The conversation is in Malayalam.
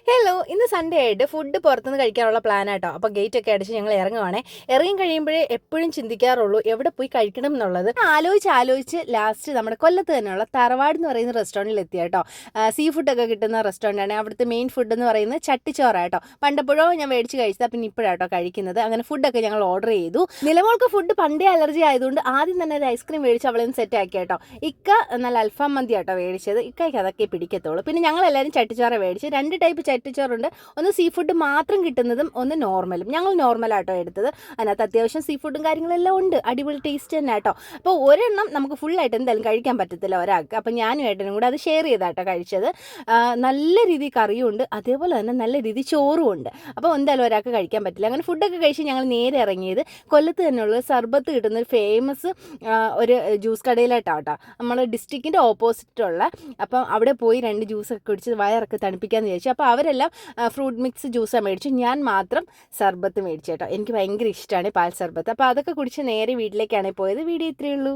ഹലോ, ഇന്ന് സൺഡേ ആയിട്ട് ഫുഡ് പുറത്തുനിന്ന് കഴിക്കാനുള്ള പ്ലാനാട്ടോ. അപ്പോൾ ഗേറ്റ് ഒക്കെ അടിച്ച് ഞങ്ങൾ ഇറങ്ങുവാണേ. ഇറങ്ങി കഴിയുമ്പോഴേ എപ്പോഴും ചിന്തിക്കാറുള്ളൂ എവിടെ പോയി കഴിക്കണം എന്നുള്ളത്. ആലോചിച്ച് ലാസ്റ്റ് നമ്മുടെ കൊല്ലത്ത് തന്നെയുള്ള തറവാട് എന്ന് പറയുന്ന റെസ്റ്റോറൻറ്റിൽ എത്തിയ കേട്ടോ. സീ ഫുഡൊക്കെ കിട്ടുന്ന റെസ്റ്റോറൻ്റാണ്. അവിടുത്തെ മെയിൻ ഫുഡ് എന്ന് പറയുന്നത് ചട്ടിച്ചോറാട്ടോ. പണ്ടപ്പോഴോ ഞാൻ മേടിച്ച് കഴിച്ചതാ, പിന്നെ ഇപ്പോഴാട്ടോ കഴിക്കുന്നത്. അങ്ങനെ ഫുഡൊക്കെ ഞങ്ങൾ ഓർഡർ ചെയ്തു. നിലമോൾക്ക് ഫുഡ് പണ്ടേ അലർജി ആയതുകൊണ്ട് ആദ്യം തന്നെ ഒരു ഐസ്ക്രീം മേടിച്ച് അവളെ സെറ്റ് ആക്കി കേട്ടോ. ഇക്ക നല്ല അൽഫാം മന്തി ആട്ടോ മേടിച്ചത്. ഇക്കയ്ക്ക് അതൊക്കെ പിടിക്കത്തുള്ളൂ. പിന്നെ ഞങ്ങളെല്ലാവരും ചട്ടിച്ചോറ മേടിച്ച്. രണ്ട് ടൈപ്പ് ചട്ടിച്ചോറുണ്ട്. ഒന്ന് സീ ഫുഡ് മാത്രം കിട്ടുന്നതും ഒന്ന് നോർമലും. ഞങ്ങൾ നോർമലാട്ടോ എടുത്തത്. അതിനകത്ത് അത്യാവശ്യം സീ ഫുഡും കാര്യങ്ങളെല്ലാം ഉണ്ട്. അടിപൊളി ടേസ്റ്റ് തന്നെ കേട്ടോ. അപ്പോൾ ഒരെണ്ണം നമുക്ക് ഫുള്ളായിട്ട് എന്തായാലും കഴിക്കാൻ പറ്റത്തില്ല ഒരാൾക്ക്. അപ്പം ഞാനും ഏട്ടനും കൂടെ അത് ഷെയർ ചെയ്താട്ടോ കഴിച്ചത്. നല്ല രീതിയിൽ കറിയും ഉണ്ട്, അതേപോലെ തന്നെ നല്ല രീതിയിൽ ചോറും ഉണ്ട്. അപ്പോൾ എന്തായാലും ഒരാൾക്ക് കഴിക്കാൻ പറ്റില്ല. അങ്ങനെ ഫുഡൊക്കെ കഴിച്ച് ഞങ്ങൾ നേരെ ഇറങ്ങിയത് കൊല്ലത്ത് തന്നെയുള്ള സർബത്ത് കിട്ടുന്ന ഒരു ഫേമസ് ഒരു ജ്യൂസ് കടയിലായിട്ടാട്ടോ. നമ്മൾ ഡിസ്ട്രിക്റ്റിൻ്റെ ഓപ്പോസിറ്റുള്ള. അപ്പം അവിടെ പോയി 2 ജ്യൂസൊക്കെ കുടിച്ച് വയറൊക്കെ തണുപ്പിക്കാമെന്ന് വിചാരിച്ചു. അപ്പോൾ അവരെല്ലാം ഫ്രൂട്ട് മിക്സ് ജ്യൂസാണ് മേടിച്ചു. ഞാൻ മാത്രം സർബത്ത് മേടിച്ചു കേട്ടോ. എനിക്ക് ഭയങ്കര ഇഷ്ടമാണ് പാൽ സർബത്ത്. അപ്പോൾ അതൊക്കെ കുടിച്ച് നേരെ വീട്ടിലേക്കാണ് പോയത്. വീഡിയോ ഇത്രയേ ഉള്ളൂ.